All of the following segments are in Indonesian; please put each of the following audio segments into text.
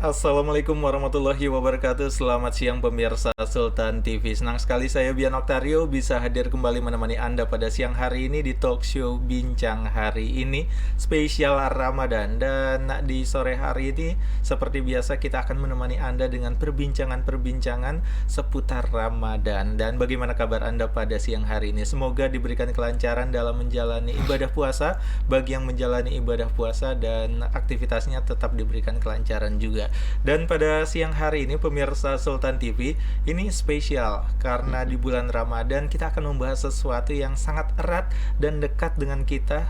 Assalamualaikum warahmatullahi wabarakatuh. Selamat siang pemirsa Sultan TV. Senang sekali saya Bian Oktario bisa hadir kembali menemani Anda pada siang hari ini di talk show Bincang Hari ini spesial Ramadan. Dan di sore hari ini seperti biasa kita akan menemani Anda dengan perbincangan-perbincangan seputar Ramadan. Dan bagaimana kabar Anda pada siang hari ini? Semoga diberikan kelancaran dalam menjalani ibadah puasa bagi yang menjalani ibadah puasa dan aktivitasnya tetap diberikan kelancaran juga. Dan pada siang hari ini pemirsa Sultan TV ini spesial karena di bulan Ramadan kita akan membahas sesuatu yang sangat erat dan dekat dengan kita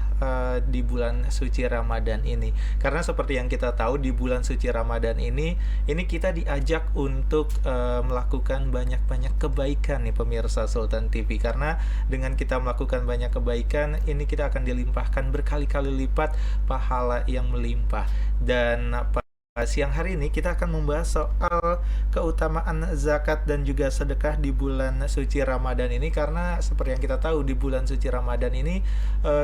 di bulan suci Ramadan ini. Karena seperti yang kita tahu di bulan suci Ramadan ini kita diajak untuk melakukan banyak-banyak kebaikan nih pemirsa Sultan TV. Karena dengan kita melakukan banyak kebaikan ini kita akan dilimpahkan berkali-kali lipat pahala yang melimpah. Dan siang hari ini kita akan membahas soal keutamaan zakat dan juga sedekah di bulan suci Ramadan ini, karena seperti yang kita tahu di bulan suci Ramadan ini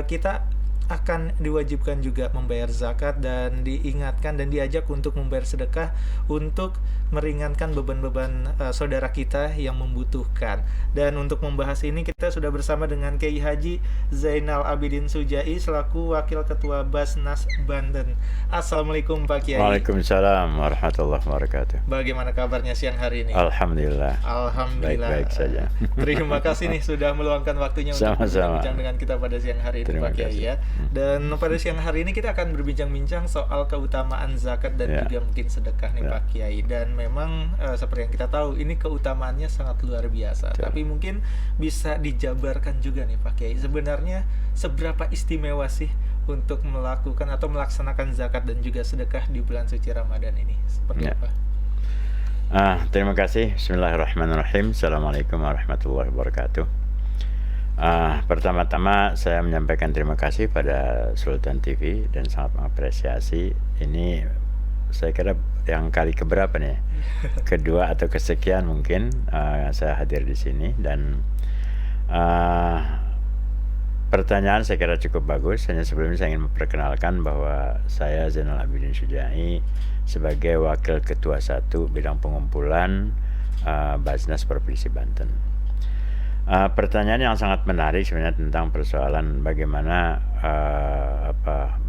kita akan diwajibkan juga membayar zakat dan diingatkan dan diajak untuk membayar sedekah untuk meringankan beban-beban saudara kita yang membutuhkan. Dan untuk membahas ini kita sudah bersama dengan Kiai Haji Zainal Abidin Sujai selaku Wakil Ketua Basnas Banten. Assalamualaikum Pak Kiai. Waalaikumsalam warahmatullahi wabarakatuh. Bagaimana kabarnya siang hari ini? Alhamdulillah. Alhamdulillah. Baik-baik saja. Terima kasih nih sudah meluangkan waktunya untuk berbincang dengan kita pada siang hari ini Pak Kiai ya. Dan pada siang hari ini kita akan berbincang-bincang soal keutamaan zakat dan juga mungkin sedekah nih Pak Kiai. Dan memang seperti yang kita tahu ini keutamaannya sangat luar biasa. Tapi mungkin bisa dijabarkan juga nih Pak Kiai, sebenarnya seberapa istimewa sih untuk melakukan atau melaksanakan zakat dan juga sedekah di bulan suci Ramadan ini? Seperti apa? Terima kasih. Bismillahirrahmanirrahim. Assalamualaikum warahmatullahi wabarakatuh. Pertama-tama saya menyampaikan terima kasih pada Sultan TV dan sangat mengapresiasi. Ini saya kira yang kali keberapa nih? Kedua atau kesekian mungkin saya hadir di sini. Dan pertanyaan saya kira cukup bagus. Hanya sebelumnya saya ingin memperkenalkan bahwa saya Zainal Abidin Sujai sebagai Wakil Ketua 1 Bidang Pengumpulan Basnas Provinsi Banten. Pertanyaan yang sangat menarik sebenarnya tentang persoalan bagaimana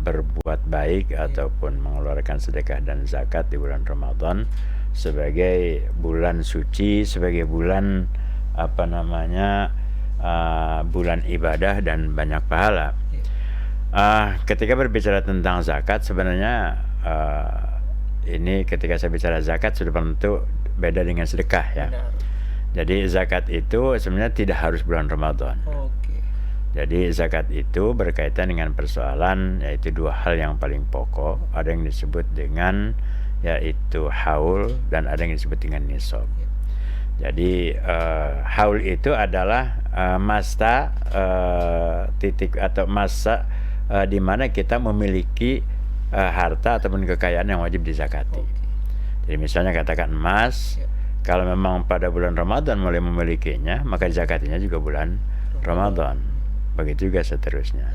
berbuat baik ataupun mengeluarkan sedekah dan zakat di bulan Ramadan sebagai bulan suci, sebagai bulan bulan ibadah dan banyak pahala. Ketika berbicara tentang zakat sebenarnya ini ketika saya bicara zakat sudah tentu beda dengan sedekah ya. Jadi zakat itu sebenarnya tidak harus bulan Ramadan. Jadi zakat itu berkaitan dengan persoalan yaitu dua hal yang paling pokok. Ada yang disebut dengan yaitu haul dan ada yang disebut dengan nisab. Jadi haul itu adalah masa titik atau masa di mana kita memiliki harta ataupun kekayaan yang wajib dizakati. Jadi misalnya katakan emas, kalau memang pada bulan Ramadan mulai memilikinya, maka zakatinya juga bulan Ramadan. Begitu juga seterusnya.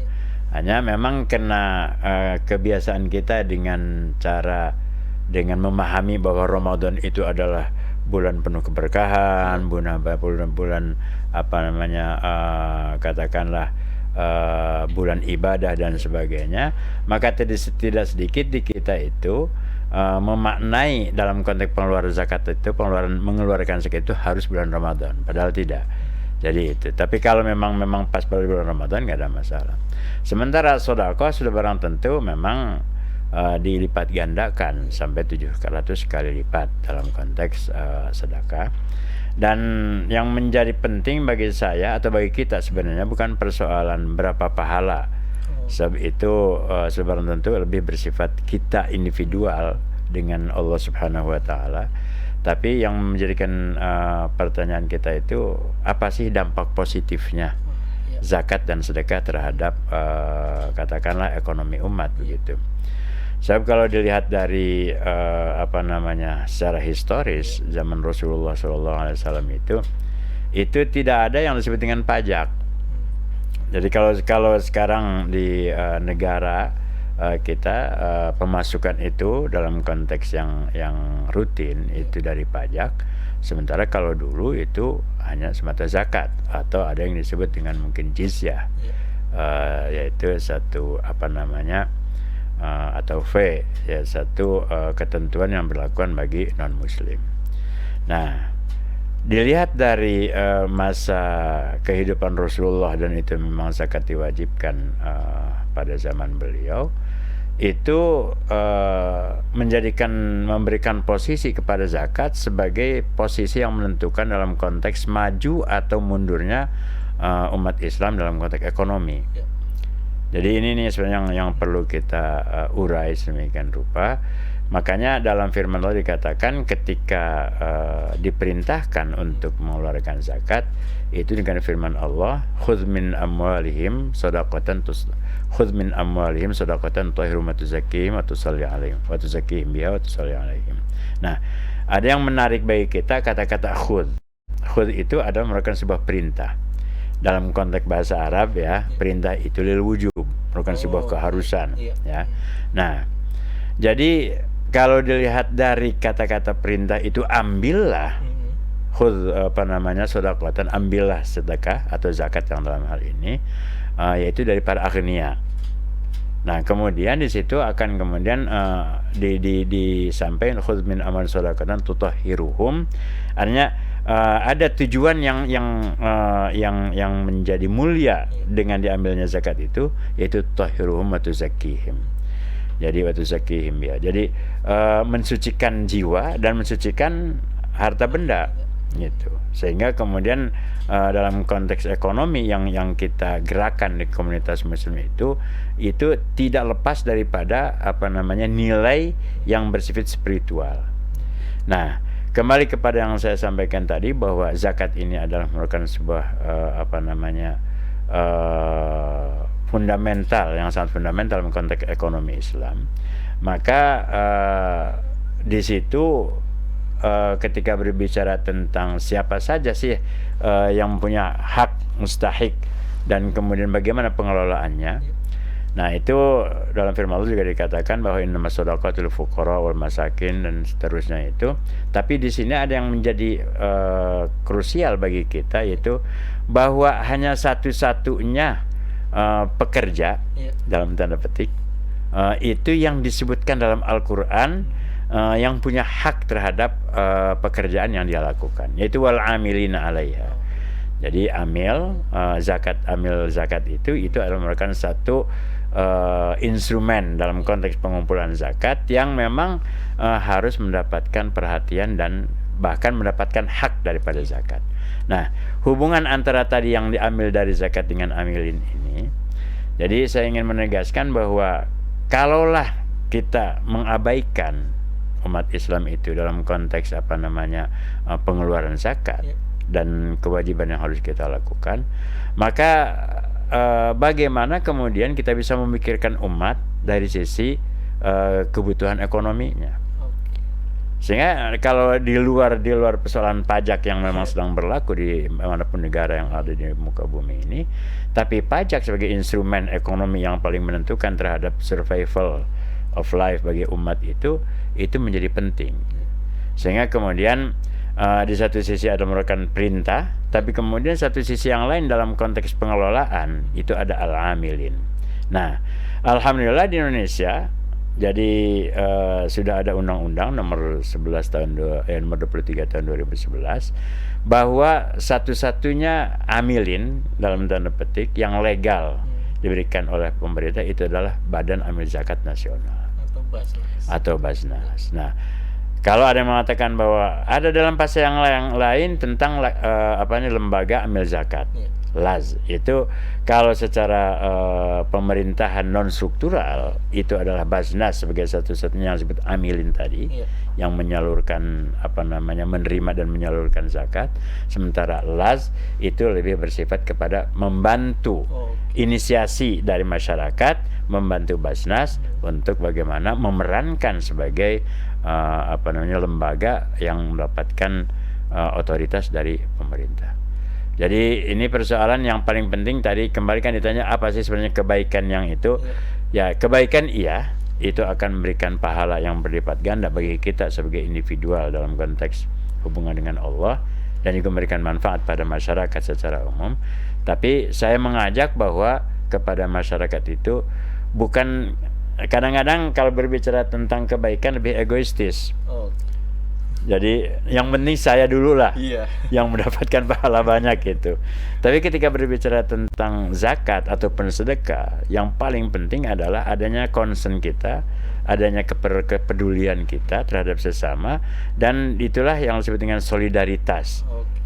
Hanya memang kena kebiasaan kita dengan memahami bahwa Ramadan itu adalah bulan penuh keberkahan, bulan katakanlah bulan ibadah dan sebagainya, maka tidak sedikit di kita itu memaknai dalam konteks pengeluaran zakat itu mengeluarkan zakat itu harus bulan Ramadan, padahal tidak. Jadi itu. Tapi kalau memang pas pada bulan Ramadan nggak ada masalah. Sementara sedekah sudah barang tentu memang dilipat gandakan sampai 700 kali lipat dalam konteks sedekah. Dan yang menjadi penting bagi saya atau bagi kita sebenarnya bukan persoalan berapa pahala. Sebab itu sebenarnya tentu lebih bersifat kita individual dengan Allah Subhanahu wa taala. Tapi yang menjadikan pertanyaan kita itu apa sih dampak positifnya zakat dan sedekah terhadap katakanlah ekonomi umat begitu. Sebab kalau dilihat dari secara historis zaman Rasulullah SAW itu tidak ada yang disebut dengan pajak. Jadi kalau sekarang di negara kita pemasukan itu dalam konteks yang rutin itu dari pajak, sementara kalau dulu itu hanya semata zakat atau ada yang disebut dengan mungkin jizyah, yaitu satu atau fee, ya, satu ketentuan yang berlakuan bagi non muslim. Nah, dilihat dari masa kehidupan Rasulullah, dan itu memang zakat diwajibkan pada zaman beliau, itu memberikan posisi kepada zakat sebagai posisi yang menentukan dalam konteks maju atau mundurnya umat Islam dalam konteks ekonomi. Jadi ini nih sebenarnya yang perlu kita urai sedemikian rupa. Makanya dalam firman Allah dikatakan ketika diperintahkan untuk mengeluarkan zakat, itu dengan firman Allah, khudz min amwalihim shadaqatan tahirum wa tuzakkihim wa tusalli alaihim wa tuzakkihim biha wa tusalli alaihim. Nah, ada yang menarik bagi kita kata-kata khudz. Khudz itu adalah merupakan sebuah perintah. Dalam konteks bahasa Arab, ya, perintah itu lil wujub, merupakan sebuah keharusan, ya. Nah, jadi kalau dilihat dari kata-kata perintah itu, ambillah shadaqatan, ambillah sedekah atau zakat yang dalam hal ini yaitu dari para aghnia. Nah, kemudian di situ akan kemudian disampaikan khudz min amal shadaqatan tutahhiruhum. Artinya ada tujuan yang menjadi mulia dengan diambilnya zakat itu, yaitu tutahhiruhum wa tuzakkihim. Jadi wa tuzakkihim ya. Jadi mensucikan jiwa dan mensucikan harta benda gitu. Sehingga kemudian dalam konteks ekonomi yang kita gerakan di komunitas muslim itu tidak lepas daripada nilai yang bersifat spiritual. Nah, kembali kepada yang saya sampaikan tadi, bahwa zakat ini adalah merupakan sebuah fundamental, yang sangat fundamental dalam konteks ekonomi Islam. Maka di situ ketika berbicara tentang siapa saja sih yang punya hak mustahik dan kemudian bagaimana pengelolaannya, nah itu dalam firman Allah juga dikatakan bahwa innamas shadaqatul fuqara wal masakin dan seterusnya itu. Tapi di sini ada yang menjadi krusial bagi kita, yaitu bahwa hanya satu-satunya pekerja dalam tanda petik itu yang disebutkan dalam Al-Quran yang punya hak terhadap pekerjaan yang dia lakukan, yaitu wal amilina 'alaiha. Jadi amil zakat itu adalah merupakan satu instrumen dalam konteks pengumpulan zakat yang memang harus mendapatkan perhatian dan bahkan mendapatkan hak daripada zakat. Nah, hubungan antara tadi yang diambil dari zakat dengan amilin ini, jadi saya ingin menegaskan bahwa kalaulah kita mengabaikan umat Islam itu dalam konteks pengeluaran zakat dan kewajiban yang harus kita lakukan, maka bagaimana kemudian kita bisa memikirkan umat dari sisi kebutuhan ekonominya. Sehingga kalau di luar persoalan pajak yang memang sedang berlaku di manapun negara yang ada di muka bumi ini, tapi pajak sebagai instrumen ekonomi yang paling menentukan terhadap survival of life bagi umat itu menjadi penting. Sehingga kemudian di satu sisi ada merupakan perintah, tapi kemudian satu sisi yang lain dalam konteks pengelolaan itu ada al-amilin. Nah, alhamdulillah di Indonesia jadi sudah ada undang-undang nomor 23 tahun 2011 bahwa satu-satunya amilin dalam tanda petik yang legal diberikan oleh pemerintah itu adalah Badan Amil Zakat Nasional atau Basnas. Nah, kalau ada yang mengatakan bahwa ada dalam pasal yang lain tentang lembaga amil zakat, LAZ, itu kalau secara pemerintahan non struktural itu adalah Basnas sebagai satu-satunya yang disebut amilin tadi, yang menyalurkan menerima dan menyalurkan zakat, sementara LAZ itu lebih bersifat kepada membantu inisiasi dari masyarakat, membantu Basnas untuk bagaimana memerankan sebagai lembaga yang mendapatkan otoritas dari pemerintah. Jadi ini persoalan yang paling penting tadi, kembali kan ditanya apa sih sebenarnya kebaikan yang itu. Ya, kebaikan iya, itu akan memberikan pahala yang berlipat ganda bagi kita sebagai individual dalam konteks hubungan dengan Allah, dan juga memberikan manfaat pada masyarakat secara umum. Tapi saya mengajak bahwa kepada masyarakat itu bukan, kadang-kadang kalau berbicara tentang kebaikan lebih egoistis. Oh, Jadi yang penting saya dulu lah iya. yang mendapatkan pahala banyak itu. Tapi ketika berbicara tentang zakat ataupun sedekah, yang paling penting adalah adanya concern kita, adanya kepedulian kita terhadap sesama, dan itulah yang disebut dengan solidaritas. Oke.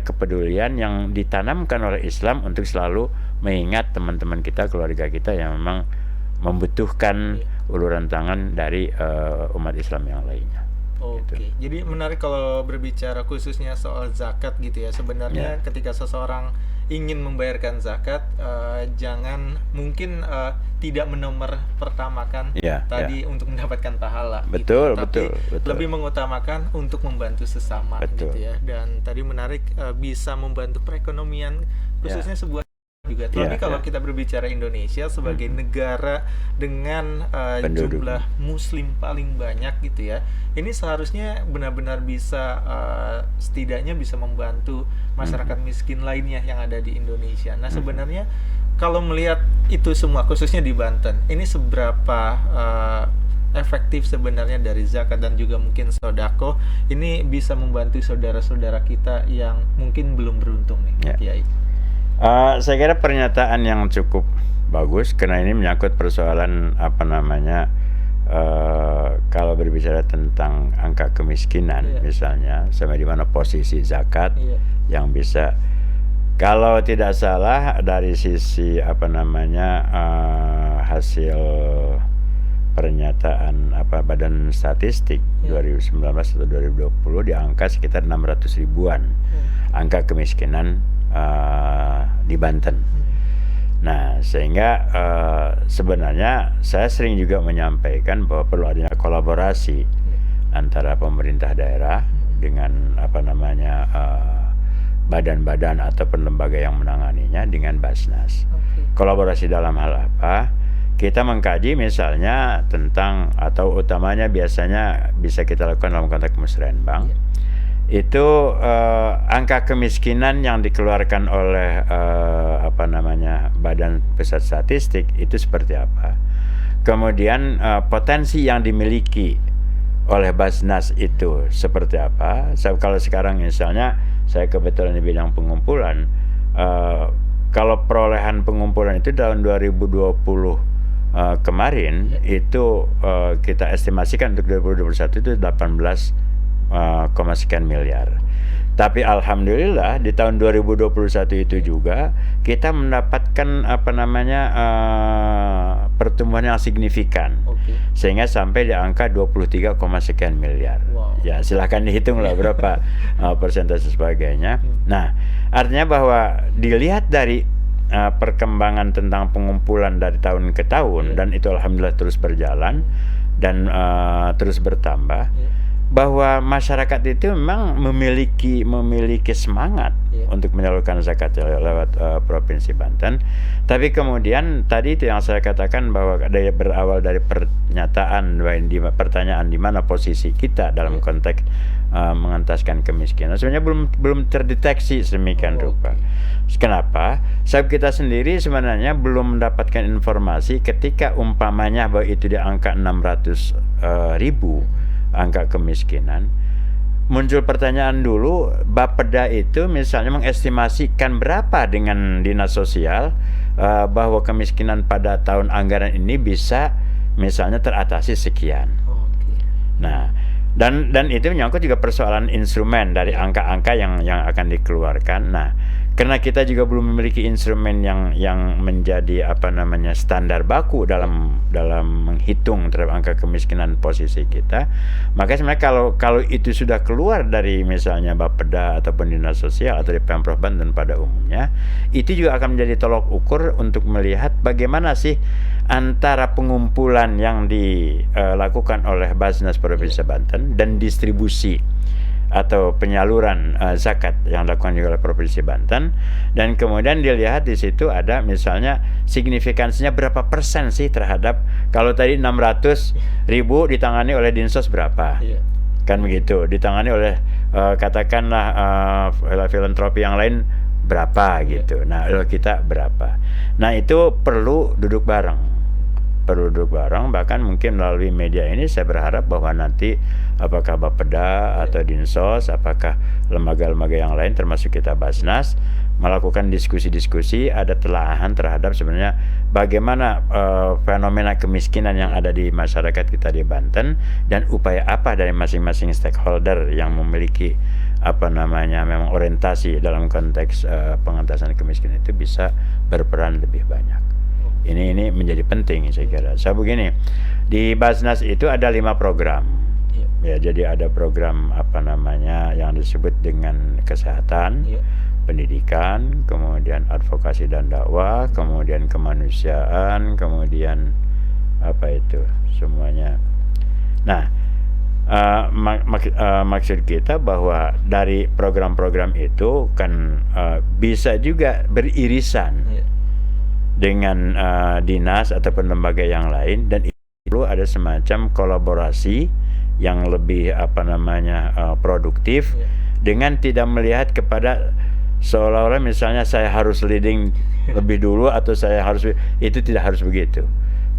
Kepedulian yang ditanamkan oleh Islam untuk selalu mengingat teman-teman kita, keluarga kita yang memang membutuhkan uluran tangan dari umat Islam yang lainnya. Oke, Gitu. jadi menarik kalau berbicara khususnya soal zakat gitu ya. Sebenarnya ketika seseorang ingin membayarkan zakat, jangan mungkin tidak menomor pertamakan tadi untuk mendapatkan pahala. Betul, gitu. Tapi betul. lebih mengutamakan untuk membantu sesama, gitu ya. Dan tadi menarik bisa membantu perekonomian khususnya sebuah juga. Tapi kalau kita berbicara Indonesia sebagai negara dengan jumlah Muslim paling banyak gitu ya, ini seharusnya benar-benar bisa setidaknya bisa membantu masyarakat miskin lainnya yang ada di Indonesia. Nah sebenarnya kalau melihat itu semua khususnya di Banten, ini seberapa efektif sebenarnya dari zakat dan juga mungkin sodako ini bisa membantu saudara-saudara kita yang mungkin belum beruntung nih, Kiai? Saya kira pernyataan yang cukup bagus karena ini menyangkut persoalan kalau berbicara tentang angka kemiskinan misalnya, sampai di mana posisi zakat yang bisa, kalau tidak salah dari sisi hasil pernyataan Badan Statistik 2019 atau 2020 di angka sekitar 600 ribuan angka kemiskinan di Banten. Nah, sehingga sebenarnya saya sering juga menyampaikan bahwa perlu adanya kolaborasi antara pemerintah daerah dengan badan-badan ataupun lembaga yang menanganinya dengan Basnas. Kolaborasi dalam hal apa? Kita mengkaji misalnya tentang, atau utamanya biasanya bisa kita lakukan dalam konteks musrenbang. Itu angka kemiskinan yang dikeluarkan oleh Badan Pusat Statistik itu seperti apa, kemudian potensi yang dimiliki oleh Basnas itu seperti apa. Kalau sekarang misalnya saya kebetulan di bidang pengumpulan, kalau perolehan pengumpulan itu tahun 2020 kemarin itu kita estimasikan untuk 2021 itu 18 sekian miliar. Tapi alhamdulillah di tahun 2021 itu juga kita mendapatkan pertumbuhan yang signifikan, sehingga sampai di angka 23, sekian miliar. Ya silahkan dihitung lah berapa persentase sebagainya. Nah artinya bahwa dilihat dari perkembangan tentang pengumpulan dari tahun ke tahun, dan itu alhamdulillah terus berjalan dan terus bertambah, bahwa masyarakat itu memang memiliki semangat untuk menyalurkan zakat lewat Provinsi Banten. Tapi kemudian tadi itu yang saya katakan bahwa berawal dari pertanyaan di mana posisi kita dalam konteks mengentaskan kemiskinan, sebenarnya belum terdeteksi sedemikian rupa. Kenapa? Sebab kita sendiri sebenarnya belum mendapatkan informasi ketika umpamanya bahwa itu di angka 600 ribu angka kemiskinan. Muncul pertanyaan dulu, Bapeda itu misalnya mengestimasikan berapa dengan Dinas Sosial bahwa kemiskinan pada tahun anggaran ini bisa misalnya teratasi sekian. Nah, dan itu menyangkut juga persoalan instrumen dari angka-angka yang akan dikeluarkan. Nah, karena kita juga belum memiliki instrumen yang menjadi standar baku dalam menghitung terhadap angka kemiskinan posisi kita, maka sebenarnya kalau itu sudah keluar dari misalnya Bapeda ataupun Dinas Sosial atau di Pemprov Banten pada umumnya, itu juga akan menjadi tolok ukur untuk melihat bagaimana sih antara pengumpulan yang dilakukan oleh Basnas Provinsi Banten dan distribusi atau penyaluran zakat yang dilakukan juga oleh Provinsi Banten, dan kemudian dilihat di situ ada misalnya signifikansinya berapa persen sih terhadap, kalau tadi 600.000 ditangani oleh Dinsos berapa, kan begitu, ditangani oleh katakanlah filantropi yang lain berapa gitu. Nah, kita berapa. Nah, itu perlu duduk bareng. Bahkan mungkin melalui media ini saya berharap bahwa nanti apakah Bapeda atau Dinsos, apakah lembaga-lembaga yang lain termasuk kita Basnas melakukan diskusi-diskusi, ada telahan terhadap sebenarnya bagaimana fenomena kemiskinan yang ada di masyarakat kita di Banten, dan upaya apa dari masing-masing stakeholder yang memiliki memang orientasi dalam konteks pengentasan kemiskinan itu bisa berperan lebih banyak. Ini menjadi penting saya kira. Saya begini, di Basnas itu ada 5 program. Ya, jadi ada program yang disebut dengan kesehatan, pendidikan, kemudian advokasi dan dakwah, kemudian kemanusiaan, kemudian semuanya. Nah, maksud kita bahwa dari program-program itu kan bisa juga beririsan dengan dinas ataupun lembaga yang lain, dan itu ada semacam kolaborasi yang lebih produktif, dengan tidak melihat kepada seolah-olah misalnya saya harus leading lebih dulu atau saya harus, itu tidak harus begitu.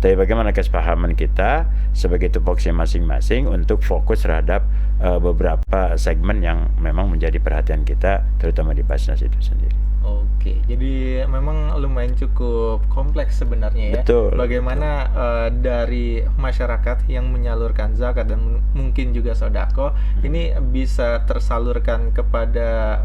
Tapi bagaimana kesepahaman kita sebagai tupoksi masing-masing untuk fokus terhadap beberapa segmen yang memang menjadi perhatian kita, terutama di Basnas itu sendiri. Oke, jadi memang lumayan cukup kompleks sebenarnya ya. Betul. Bagaimana dari masyarakat yang menyalurkan zakat dan mungkin juga sodako ini bisa tersalurkan kepada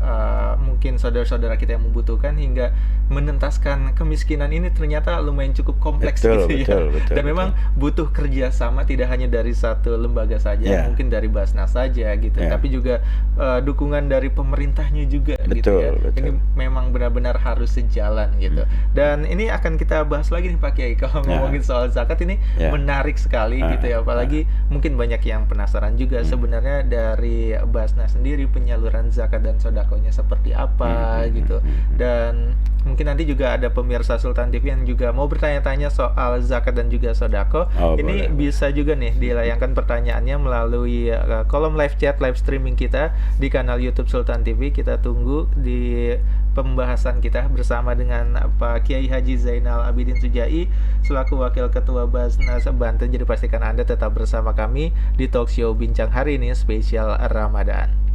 mungkin saudara-saudara kita yang membutuhkan, hingga menentaskan kemiskinan ini ternyata lumayan cukup kompleks betul, gitu betul, ya. betul, Dan memang butuh kerjasama tidak hanya dari satu lembaga saja, mungkin dari Basnas saja gitu, tapi juga dukungan dari pemerintahnya juga gitu ya. Betul. Ini memang benar-benar harus sejalan gitu. Dan ini akan kita bahas lagi nih Pak Kiai, kalau ngomongin soal zakat ini menarik sekali gitu ya, apalagi mungkin banyak yang penasaran juga sebenarnya dari Basnas sendiri penyaluran zakat dan sodakonya seperti apa gitu. Dan mungkin nanti juga ada pemirsa Sultan TV yang juga mau bertanya-tanya soal zakat dan juga sodako. Ini boleh. Bisa juga nih dilayangkan pertanyaannya melalui kolom live chat, live streaming kita di kanal YouTube Sultan TV. Kita tunggu di pembahasan kita bersama dengan Pak Kiai Haji Zainal Abidin Sujai selaku Wakil Ketua Basnas Banten. Jadi pastikan Anda tetap bersama kami di talk show Bincang Hari ini spesial Ramadan.